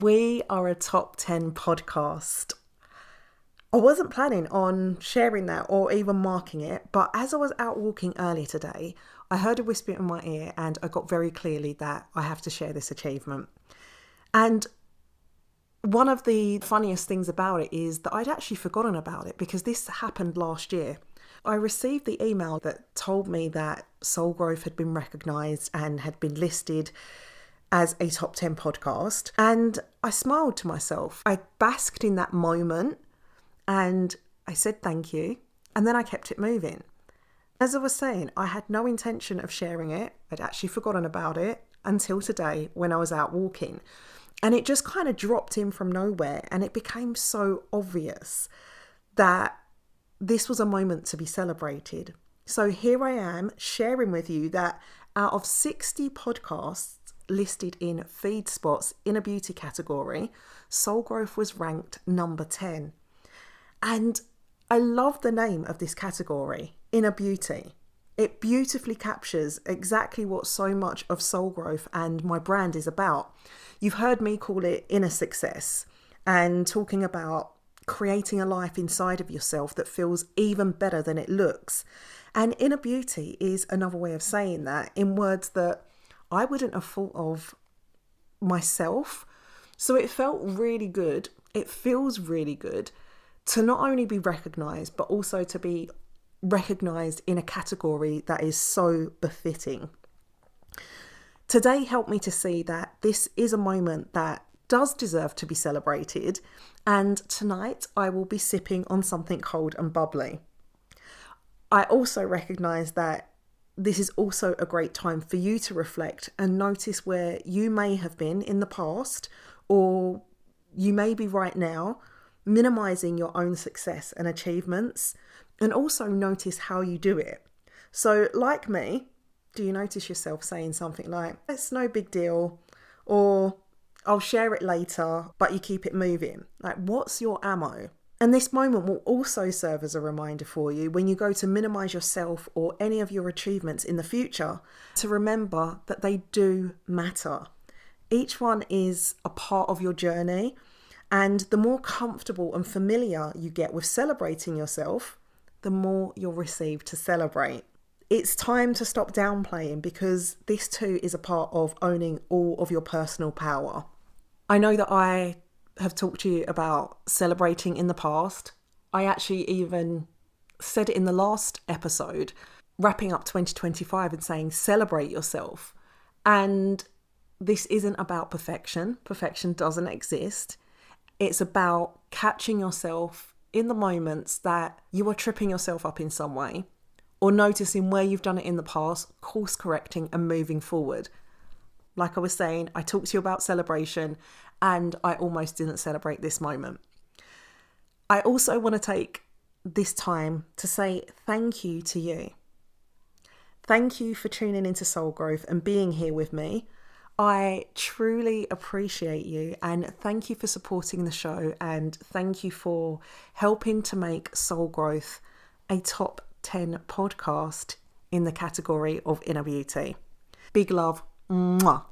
We are a top 10 podcast. I wasn't planning on sharing that or even marking it, but as I was out walking earlier today, I heard a whisper in my ear and I got very clearly that I have to share this achievement. And one of the funniest things about it is that I'd actually forgotten about it because this happened last year. I received the email that told me that Soul Growth had been recognised and had been listed as a top 10 podcast. And I smiled to myself. I basked in that moment and I said thank you. And then I kept it moving. As I was saying, I had no intention of sharing it. I'd actually forgotten about it until today when I was out walking. And it just kind of dropped in from nowhere. And it became so obvious that this was a moment to be celebrated. So here I am sharing with you that out of 60 podcasts listed in feed spots in a beauty category, Soul Growth was ranked number 10. And I love the name of this category, Inner Beauty. It beautifully captures exactly what so much of Soul Growth and my brand is about. You've heard me call it inner success and talking about creating a life inside of yourself that feels even better than it looks. And inner beauty is another way of saying that in words that I wouldn't have thought of myself. So it felt really good. It feels really good to not only be recognised, but also to be recognised in a category that is so befitting. Today helped me to see that this is a moment that does deserve to be celebrated. And tonight I will be sipping on something cold and bubbly. I also recognise that this is also a great time for you to reflect and notice where you may have been in the past, or you may be right now, minimizing your own success and achievements, and also notice how you do it. So like me, do you notice yourself saying something like, it's no big deal, or I'll share it later, but you keep it moving? Like, what's your ammo? And this moment will also serve as a reminder for you when you go to minimize yourself or any of your achievements in the future to remember that they do matter. Each one is a part of your journey, and the more comfortable and familiar you get with celebrating yourself, the more you'll receive to celebrate. It's time to stop downplaying because this too is a part of owning all of your personal power. I know that I have talked to you about celebrating in the past. I actually even said it in the last episode, wrapping up 2025 and saying celebrate yourself. And this isn't about perfection. Perfection doesn't exist. It's about catching yourself in the moments that you are tripping yourself up in some way, or noticing where you've done it in the past, course correcting and moving forward. Like I was saying, I talked to you about celebration and I almost didn't celebrate this moment. I also want to take this time to say thank you to you. Thank you for tuning into Soul Growth and being here with me. I truly appreciate you, and thank you for supporting the show, and thank you for helping to make Soul Growth a top 10 podcast in the category of inner beauty. Big love. Mwah.